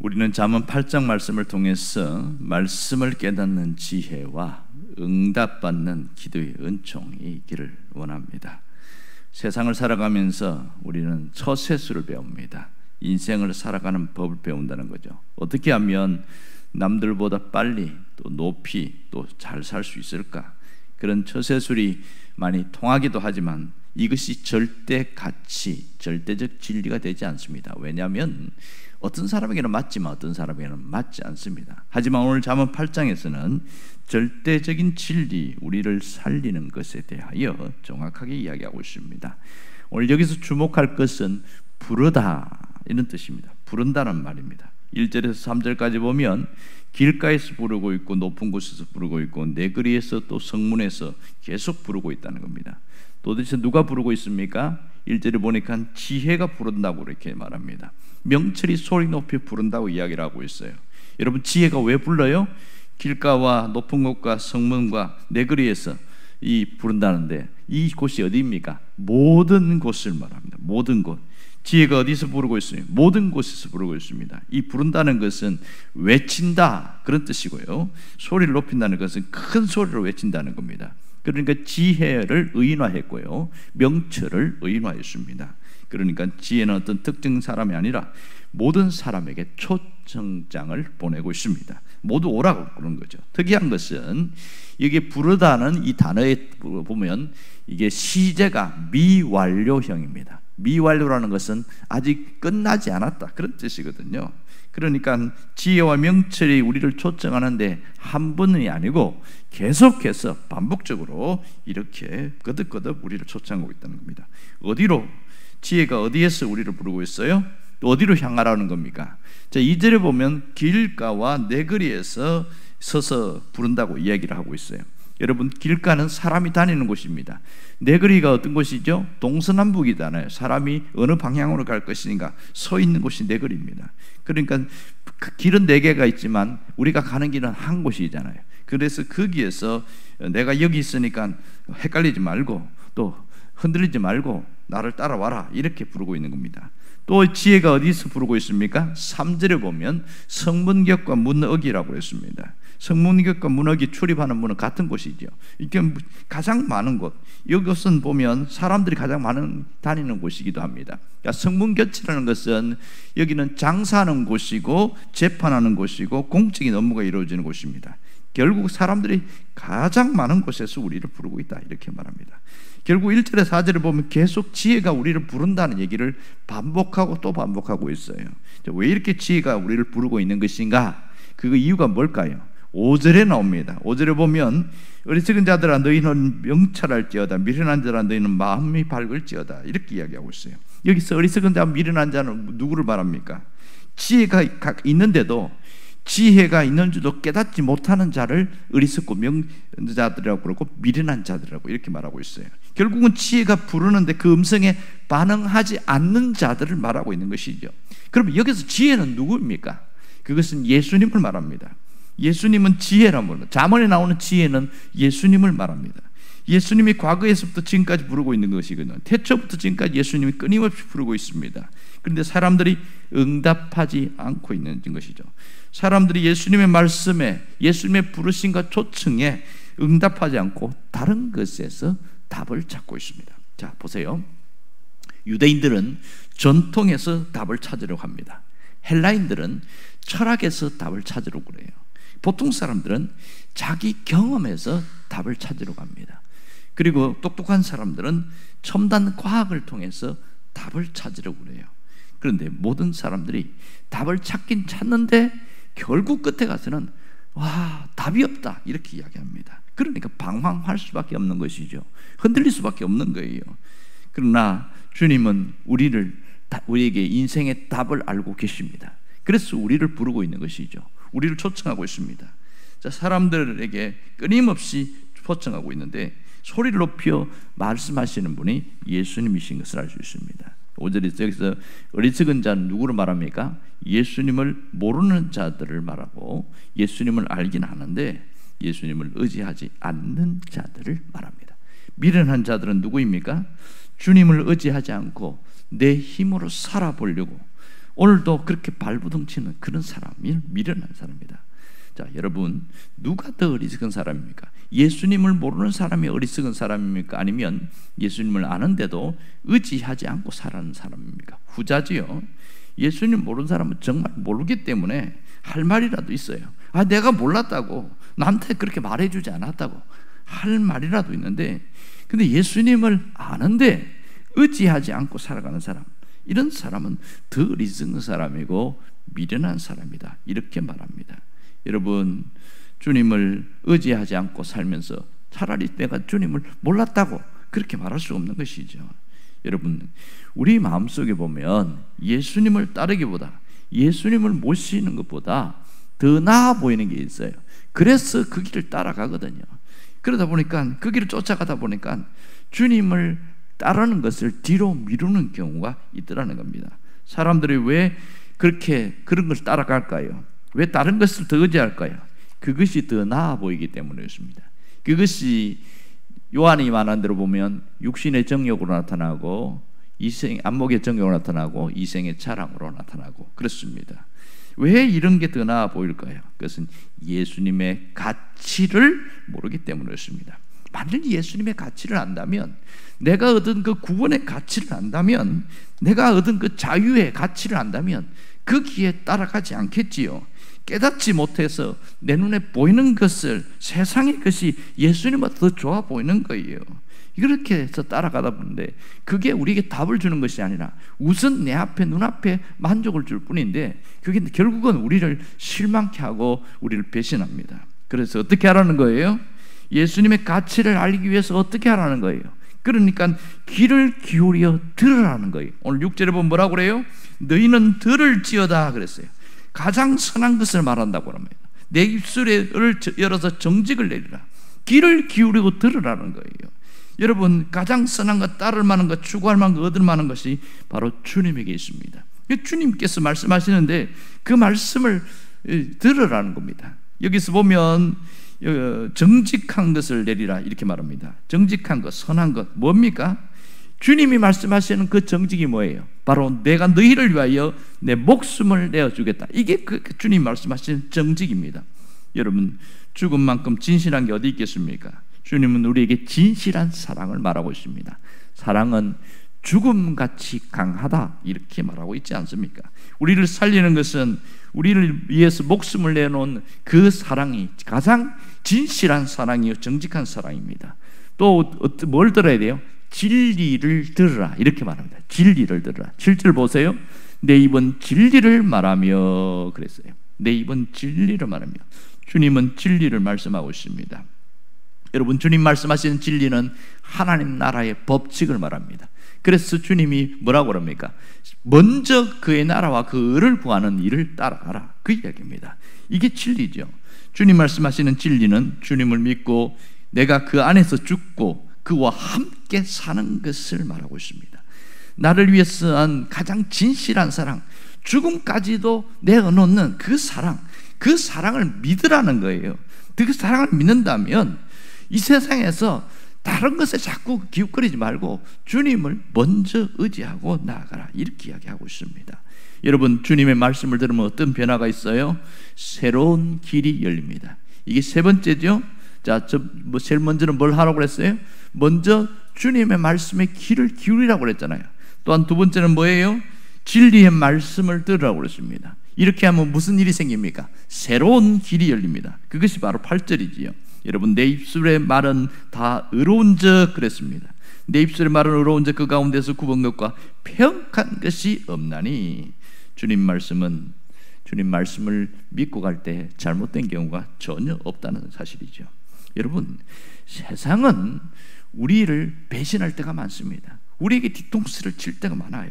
우리는 잠언 8장 말씀을 통해서 말씀을 깨닫는 지혜와 응답받는 기도의 은총이 있기를 원합니다. 세상을 살아가면서 우리는 처세술을 배웁니다. 인생을 살아가는 법을 배운다는 거죠. 어떻게 하면 남들보다 빨리 또 높이 또 잘 살 수 있을까? 그런 처세술이 많이 통하기도 하지만 이것이 절대 가치, 절대적 진리가 되지 않습니다. 왜냐하면 어떤 사람에게는 맞지만 어떤 사람에게는 맞지 않습니다. 하지만 오늘 잠언 8장에서는 절대적인 진리, 우리를 살리는 것에 대하여 정확하게 이야기하고 있습니다. 오늘 여기서 주목할 것은 부르다 이런 뜻입니다. 부른다는 말입니다. 1절에서 3절까지 보면 길가에서 부르고 있고 높은 곳에서 부르고 있고 내거리에서 또 성문에서 계속 부르고 있다는 겁니다. 도대체 누가 부르고 있습니까? 1절에 보니까 지혜가 부른다고 이렇게 말합니다. 명철이 소리 높여 부른다고 이야기를 하고 있어요. 여러분, 지혜가 왜 불러요? 길가와 높은 곳과 성문과 내거리에서 이 부른다는데 이 곳이 어디입니까? 모든 곳을 말합니다. 모든 곳. 지혜가 어디서 부르고 있어요? 모든 곳에서 부르고 있습니다. 이 부른다는 것은 외친다 그런 뜻이고요. 소리를 높인다는 것은 큰 소리로 외친다는 겁니다. 그러니까 지혜를 의인화했고요, 명철을 의인화했습니다. 그러니까 지혜는 어떤 특정 사람이 아니라 모든 사람에게 초청장을 보내고 있습니다. 모두 오라고 그런 거죠. 특이한 것은 여기 부르다는 이 단어에 보면 이게 시제가 미완료형입니다. 미완료라는 것은 아직 끝나지 않았다 그런 뜻이거든요. 그러니까 지혜와 명철이 우리를 초청하는데 한 번이 아니고 계속해서 반복적으로 이렇게 거듭거듭 우리를 초청하고 있다는 겁니다. 어디로? 지혜가 어디에서 우리를 부르고 있어요? 또 어디로 향하라는 겁니까? 자, 2절에 보면 길가와 내거리에서 서서 부른다고 이야기를 하고 있어요. 여러분, 길가는 사람이 다니는 곳입니다. 내거리가 어떤 곳이죠? 동서남북이잖아요. 사람이 어느 방향으로 갈 것인가 서 있는 곳이 내거리입니다. 그러니까 길은 4개가 있지만 우리가 가는 길은 한 곳이잖아요. 그래서 거기에서 내가 여기 있으니까 헷갈리지 말고 또 흔들리지 말고 나를 따라와라 이렇게 부르고 있는 겁니다. 또 지혜가 어디서 부르고 있습니까? 3절에 보면 성문격과 문어기라고 했습니다. 성문격과 문어기 출입하는 문은 같은 곳이죠. 이게 가장 많은 곳, 이것은 보면 사람들이 가장 많은 다니는 곳이기도 합니다. 그러니까 성문격이라는 것은 여기는 장사하는 곳이고 재판하는 곳이고 공적인 업무가 이루어지는 곳입니다. 결국 사람들이 가장 많은 곳에서 우리를 부르고 있다 이렇게 말합니다. 결국 1절에 4절을 보면 계속 지혜가 우리를 부른다는 얘기를 반복하고 또 반복하고 있어요. 왜 이렇게 지혜가 우리를 부르고 있는 것인가? 그 이유가 뭘까요? 5절에 나옵니다. 5절에 보면 어리석은 자들아 너희는 명철할지어다, 미련한 자들아 너희는 마음이 밝을지어다 이렇게 이야기하고 있어요. 여기서 어리석은 자, 미련한 자는 누구를 말합니까? 지혜가 있는데도 지혜가 있는 줄도 깨닫지 못하는 자를 어리석고 명자들이라고 그러고 미련한 자들이라고 이렇게 말하고 있어요. 결국은 지혜가 부르는데 그 음성에 반응하지 않는 자들을 말하고 있는 것이죠. 그럼 여기서 지혜는 누구입니까? 그것은 예수님을 말합니다. 예수님은 지혜란 말입니다. 잠언에 나오는 지혜는 예수님을 말합니다. 예수님이 과거에서부터 지금까지 부르고 있는 것이거든요. 태초부터 지금까지 예수님이 끊임없이 부르고 있습니다. 그런데 사람들이 응답하지 않고 있는 것이죠. 사람들이 예수님의 말씀에, 예수님의 부르심과 초청에 응답하지 않고 다른 것에서 답을 찾고 있습니다. 자, 보세요. 유대인들은 전통에서 답을 찾으려고 합니다. 헬라인들은 철학에서 답을 찾으려고 그래요. 보통 사람들은 자기 경험에서 답을 찾으려고 합니다. 그리고 똑똑한 사람들은 첨단 과학을 통해서 답을 찾으려고 그래요. 그런데 모든 사람들이 답을 찾긴 찾는데 결국 끝에 가서는 와, 답이 없다 이렇게 이야기합니다. 그러니까 방황할 수밖에 없는 것이죠. 흔들릴 수밖에 없는 거예요. 그러나 주님은 우리에게 인생의 답을 알고 계십니다. 그래서 우리를 부르고 있는 것이죠. 우리를 초청하고 있습니다. 자, 사람들에게 끊임없이 초청하고 있는데 소리를 높여 말씀하시는 분이 예수님이신 것을 알 수 있습니다. 5절에 여기서 어리석은 자는 누구를 말합니까? 예수님을 모르는 자들을 말하고 예수님을 알긴 하는데 예수님을 의지하지 않는 자들을 말합니다. 미련한 자들은 누구입니까? 주님을 의지하지 않고 내 힘으로 살아보려고 오늘도 그렇게 발부둥치는 그런 사람이 미련한 사람이다. 자, 여러분, 누가 더 어리석은 사람입니까? 예수님을 모르는 사람이 어리석은 사람입니까? 아니면 예수님을 아는데도 의지하지 않고 살아가는 사람입니까? 후자지요. 예수님 모르는 사람은 정말 모르기 때문에 할 말이라도 있어요. 내가 몰랐다고, 나한테 그렇게 말해주지 않았다고 할 말이라도 있는데, 근데 예수님을 아는데 의지하지 않고 살아가는 사람, 이런 사람은 더 어리석은 사람이고 미련한 사람이다, 이렇게 말합니다. 여러분, 주님을 의지하지 않고 살면서 차라리 내가 주님을 몰랐다고 그렇게 말할 수 없는 것이죠. 여러분, 우리 마음속에 보면 예수님을 따르기보다, 예수님을 모시는 것보다 더 나아 보이는 게 있어요. 그래서 그 길을 따라가거든요. 그러다 보니까, 그 길을 쫓아가다 보니까 주님을 따르는 것을 뒤로 미루는 경우가 있더라는 겁니다. 사람들이 왜 그렇게 그런 것을 따라갈까요? 왜 다른 것을 더 의지할까요? 그것이 더 나아 보이기 때문이었습니다. 그것이 요한이 말한 대로 보면 육신의 정욕으로 나타나고, 안목의 정욕으로 나타나고, 이생의 자랑으로 나타나고 그렇습니다. 왜 이런 게 더 나아 보일까요? 그것은 예수님의 가치를 모르기 때문이었습니다. 만일 예수님의 가치를 안다면, 내가 얻은 그 구원의 가치를 안다면, 내가 얻은 그 자유의 가치를 안다면 그 길에 따라가지 않겠지요. 깨닫지 못해서 내 눈에 보이는 것을, 세상의 것이 예수님보다 더 좋아 보이는 거예요. 이렇게 해서 따라가다 보는데, 그게 우리에게 답을 주는 것이 아니라 우선 내 앞에, 눈앞에 만족을 줄 뿐인데, 그게 결국은 우리를 실망케 하고 우리를 배신합니다. 그래서 어떻게 하라는 거예요? 예수님의 가치를 알기 위해서 어떻게 하라는 거예요? 그러니까 귀를 기울여 들으라는 거예요. 오늘 6절에 보면 뭐라고 그래요? 너희는 들을지어다 그랬어요. 가장 선한 것을 말한다고 합니다. 내 입술을 열어서 정직을 내리라. 귀를 기울이고 들으라는 거예요. 여러분, 가장 선한 것, 따를 만한 것, 추구할 만한 것, 얻을 만한 것이 바로 주님에게 있습니다. 주님께서 말씀하시는데 그 말씀을 들으라는 겁니다. 여기서 보면 정직한 것을 내리라 이렇게 말합니다. 정직한 것, 선한 것, 뭡니까? 주님이 말씀하시는 그 정직이 뭐예요? 바로 내가 너희를 위하여 내 목숨을 내어주겠다. 이게 그 주님 말씀하시는 정직입니다. 여러분, 죽음만큼 진실한 게 어디 있겠습니까? 주님은 우리에게 진실한 사랑을 말하고 있습니다. 사랑은 죽음같이 강하다 이렇게 말하고 있지 않습니까? 우리를 살리는 것은 우리를 위해서 목숨을 내놓은 그 사랑이 가장 진실한 사랑이요, 정직한 사랑입니다. 또 뭘 들어야 돼요? 진리를 들으라 이렇게 말합니다. 진리를 들으라. 7절 보세요. 내 입은 진리를 말하며 그랬어요. 내 입은 진리를 말하며. 주님은 진리를 말씀하고 있습니다. 여러분, 주님 말씀하시는 진리는 하나님 나라의 법칙을 말합니다. 그래서 주님이 뭐라고 합니까? 먼저 그의 나라와 그 의를 구하는 일을 따라가라, 그 이야기입니다. 이게 진리죠. 주님 말씀하시는 진리는 주님을 믿고 내가 그 안에서 죽고 그와 함께 사는 것을 말하고 있습니다. 나를 위해서 한 가장 진실한 사랑, 죽음까지도 내어놓는 그 사랑, 그 사랑을 믿으라는 거예요. 그 사랑을 믿는다면 이 세상에서 다른 것에 자꾸 기웃거리지 말고 주님을 먼저 의지하고 나아가라, 이렇게 이야기하고 있습니다. 여러분, 주님의 말씀을 들으면 어떤 변화가 있어요? 새로운 길이 열립니다. 이게 세 번째죠. 자, 제일 먼저는 뭘 하라고 그랬어요? 먼저 주님의 말씀에 귀를 기울이라고 그랬잖아요. 또한 두 번째는 뭐예요? 진리의 말씀을 들으라고 그랬습니다. 이렇게 하면 무슨 일이 생깁니까? 새로운 길이 열립니다. 그것이 바로 8절이지요. 여러분, 내 입술의 말은 다 의로운 적 그랬습니다. 내 입술의 말은 의로운 적 그 가운데서 굽은 것과 평한 것이 없나니. 주님 말씀을 믿고 갈 때 잘못된 경우가 전혀 없다는 사실이죠. 여러분, 세상은 우리를 배신할 때가 많습니다. 우리에게 뒤통수를 칠 때가 많아요.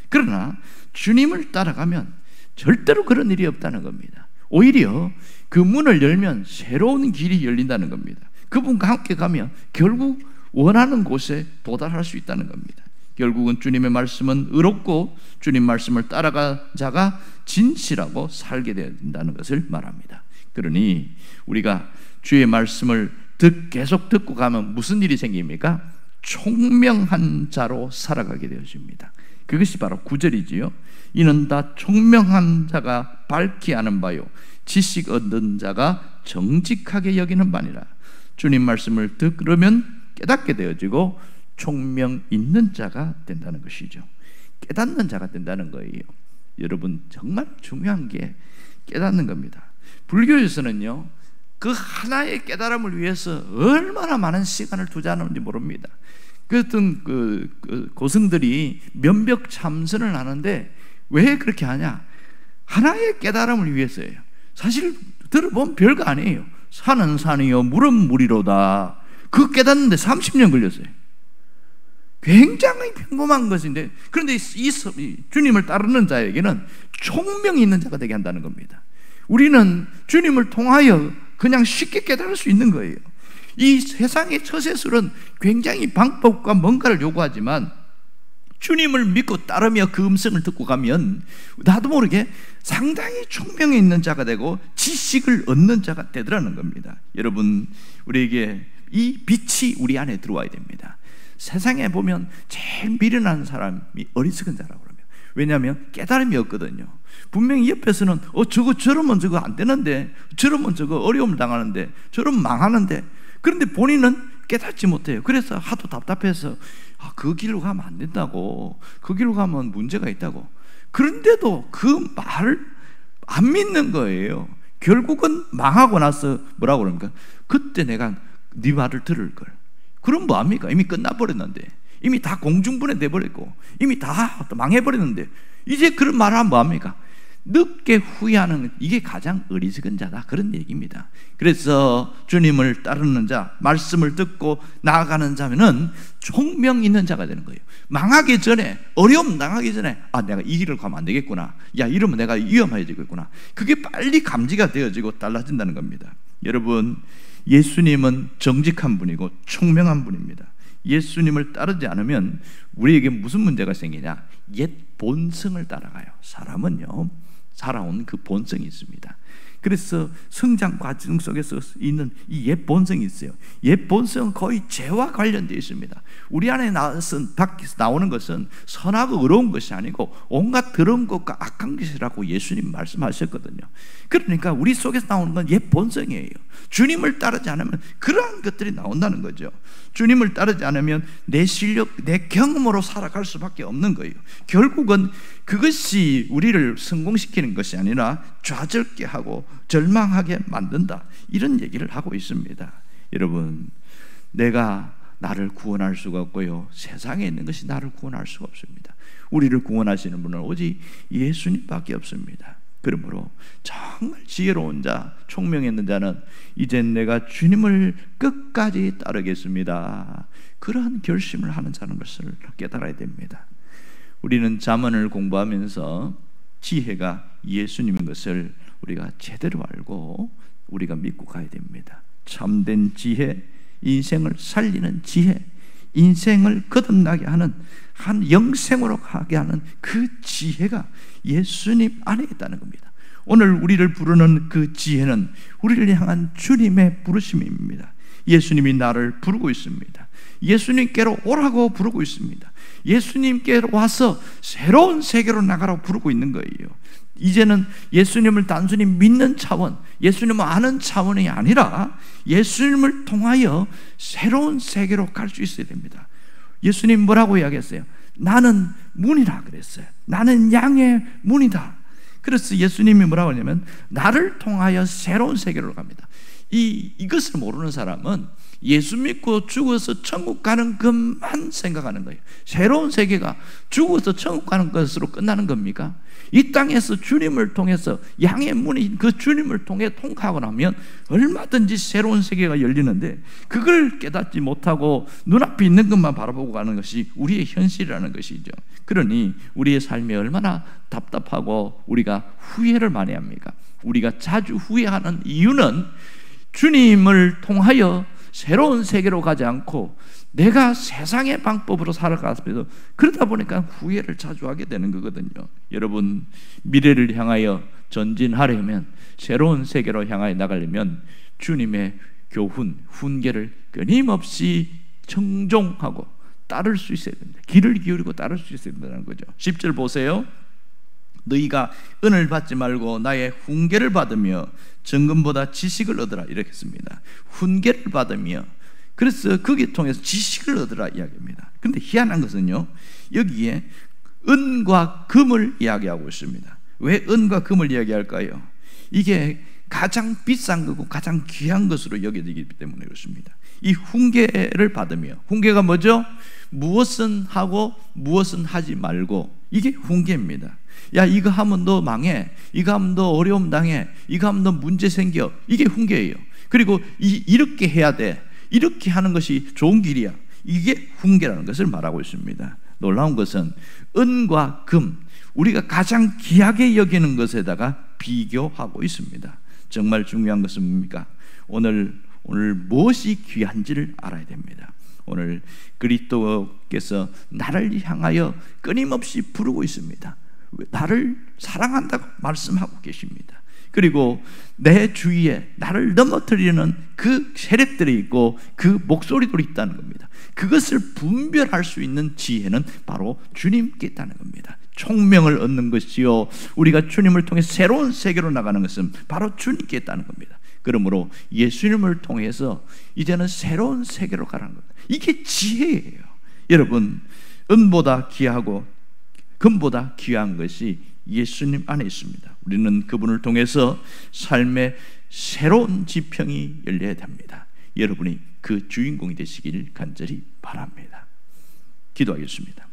그러나 주님을 따라가면 절대로 그런 일이 없다는 겁니다. 오히려 그 문을 열면 새로운 길이 열린다는 겁니다. 그분과 함께 가면 결국 원하는 곳에 도달할 수 있다는 겁니다. 결국은 주님의 말씀은 의롭고 주님 말씀을 따라간 자가 진실하고 살게 된다는 것을 말합니다. 그러니 우리가 주의 말씀을 계속 듣고 가면 무슨 일이 생깁니까? 총명한 자로 살아가게 되어집니다. 그것이 바로 9절이지요. 이는 다 총명한 자가 밝히 아는 바요 지식 얻는 자가 정직하게 여기는 바니라. 주님 말씀을 들으면 깨닫게 되어지고 총명 있는 자가 된다는 것이죠. 깨닫는 자가 된다는 거예요. 여러분, 정말 중요한 게 깨닫는 겁니다. 불교에서는요, 그 하나의 깨달음을 위해서 얼마나 많은 시간을 투자하는지 모릅니다. 그랬던 고승들이 면벽 참선을 하는데 왜 그렇게 하냐? 하나의 깨달음을 위해서예요. 사실 들어보면 별거 아니에요. 산은 산이요 물은 물이로다. 그거 깨닫는데 30년 걸렸어요. 굉장히 평범한 것인데, 그런데 이 주님을 따르는 자에게는 총명이 있는 자가 되게 한다는 겁니다. 우리는 주님을 통하여 그냥 쉽게 깨달을 수 있는 거예요. 이 세상의 처세술은 굉장히 방법과 뭔가를 요구하지만 주님을 믿고 따르며 그 음성을 듣고 가면 나도 모르게 상당히 총명이 있는 자가 되고 지식을 얻는 자가 되더라는 겁니다. 여러분, 우리에게 이 빛이 우리 안에 들어와야 됩니다. 세상에 보면 제일 미련한 사람이 어리석은 자라고 그러면, 왜냐하면 깨달음이 없거든요. 분명히 옆에서는 저러면 저거 안 되는데, 저러면 저거 어려움을 당하는데, 저러면 망하는데, 그런데 본인은 깨닫지 못해요. 그래서 하도 답답해서 그 길로 가면 안 된다고, 그 길로 가면 문제가 있다고. 그런데도 그 말을 안 믿는 거예요. 결국은 망하고 나서 뭐라고 그럽니까? 그때 내가 네 말을 들을 걸. 그럼 뭐합니까? 이미 끝나버렸는데, 이미 다 공중분해 돼버렸고, 이미 다 망해버렸는데, 이제 그런 말을 하면 뭐합니까? 늦게 후회하는, 이게 가장 어리석은 자다, 그런 얘기입니다. 그래서 주님을 따르는 자, 말씀을 듣고 나아가는 자면은 총명 있는 자가 되는 거예요. 망하기 전에, 어려움 당하기 전에, 내가 이 길을 가면 안 되겠구나, 이러면 내가 위험해지겠구나, 그게 빨리 감지가 되어지고 달라진다는 겁니다. 여러분, 예수님은 정직한 분이고 총명한 분입니다. 예수님을 따르지 않으면 우리에게 무슨 문제가 생기냐? 옛 본성을 따라가요. 사람은요, 살아온 그 본성이 있습니다. 그래서 성장 과정 속에서 있는 이 옛 본성이 있어요. 옛 본성은 거의 죄와 관련되어 있습니다. 우리 안에 밖에서 나오는 것은 선하고 의로운 것이 아니고 온갖 더러운 것과 악한 것이라고 예수님 말씀하셨거든요. 그러니까 우리 속에서 나오는 건 옛 본성이에요. 주님을 따르지 않으면 그러한 것들이 나온다는 거죠. 주님을 따르지 않으면 내 실력, 내 경험으로 살아갈 수밖에 없는 거예요. 결국은 그것이 우리를 성공시키는 것이 아니라 좌절케 하고 절망하게 만든다, 이런 얘기를 하고 있습니다. 여러분, 내가 나를 구원할 수가 없고요, 세상에 있는 것이 나를 구원할 수가 없습니다. 우리를 구원하시는 분은 오직 예수님밖에 없습니다. 그러므로 정말 지혜로운 자, 총명 있는 자는 이젠 내가 주님을 끝까지 따르겠습니다, 그러한 결심을 하는 자는 것을 깨달아야 됩니다. 우리는 잠언을 공부하면서 지혜가 예수님인 것을 우리가 제대로 알고 우리가 믿고 가야 됩니다. 참된 지혜, 인생을 살리는 지혜, 인생을 거듭나게 하는, 한 영생으로 가게 하는 그 지혜가 예수님 안에 있다는 겁니다. 오늘 우리를 부르는 그 지혜는 우리를 향한 주님의 부르심입니다. 예수님이 나를 부르고 있습니다. 예수님께로 오라고 부르고 있습니다. 예수님께로 와서 새로운 세계로 나가라고 부르고 있는 거예요. 이제는 예수님을 단순히 믿는 차원, 예수님을 아는 차원이 아니라 예수님을 통하여 새로운 세계로 갈 수 있어야 됩니다. 예수님 뭐라고 이야기했어요? 나는 문이라 그랬어요. 나는 양의 문이다. 그래서 예수님이 뭐라고 하냐면 나를 통하여 새로운 세계로 갑니다. 이것을 모르는 사람은 예수 믿고 죽어서 천국 가는 것만 생각하는 거예요. 새로운 세계가 죽어서 천국 가는 것으로 끝나는 겁니까? 이 땅에서 주님을 통해서, 양의 문이 그 주님을 통해 통과하고 나면 얼마든지 새로운 세계가 열리는데, 그걸 깨닫지 못하고 눈앞에 있는 것만 바라보고 가는 것이 우리의 현실이라는 것이죠. 그러니 우리의 삶이 얼마나 답답하고 우리가 후회를 많이 합니까? 우리가 자주 후회하는 이유는 주님을 통하여 새로운 세계로 가지 않고 내가 세상의 방법으로 살아가서, 그러다 보니까 후회를 자주 하게 되는 거거든요. 여러분, 미래를 향하여 전진하려면, 새로운 세계로 향하여 나가려면 주님의 교훈, 훈계를 끊임없이 청종하고 따를 수 있어야 됩니다. 귀를 기울이고 따를 수 있어야 된다는 거죠. 10절 보세요. 너희가 은을 받지 말고 나의 훈계를 받으며 정금보다 지식을 얻으라 이렇게 했습니다. 훈계를 받으며, 그래서 거기에 통해서 지식을 얻으라 이야기합니다. 그런데 희한한 것은요, 여기에 은과 금을 이야기하고 있습니다. 왜 은과 금을 이야기할까요? 이게 가장 비싼 거고 가장 귀한 것으로 여겨지기 때문에 그렇습니다. 이 훈계를 받으며, 훈계가 뭐죠? 무엇은 하고 무엇은 하지 말고, 이게 훈계입니다. 야, 이거 하면 너 망해, 이거 하면 너 어려움 당해, 이거 하면 너 문제 생겨, 이게 훈계예요. 그리고 이렇게 해야 돼, 이렇게 하는 것이 좋은 길이야, 이게 훈계라는 것을 말하고 있습니다. 놀라운 것은 은과 금, 우리가 가장 귀하게 여기는 것에다가 비교하고 있습니다. 정말 중요한 것은 뭡니까? 오늘 무엇이 귀한지를 알아야 됩니다. 오늘 그리스도께서 나를 향하여 끊임없이 부르고 있습니다. 나를 사랑한다고 말씀하고 계십니다. 그리고 내 주위에 나를 넘어뜨리는 그 세력들이 있고 그 목소리들이 있다는 겁니다. 그것을 분별할 수 있는 지혜는 바로 주님께 있다는 겁니다. 총명을 얻는 것이요, 우리가 주님을 통해 새로운 세계로 나가는 것은 바로 주님께 있다는 겁니다. 그러므로 예수님을 통해서 이제는 새로운 세계로 가라는 겁니다. 이게 지혜예요. 여러분, 은보다 귀하고 금보다 귀한 것이 예수님 안에 있습니다. 우리는 그분을 통해서 삶의 새로운 지평이 열려야 됩니다. 여러분이 그 주인공이 되시길 간절히 바랍니다. 기도하겠습니다.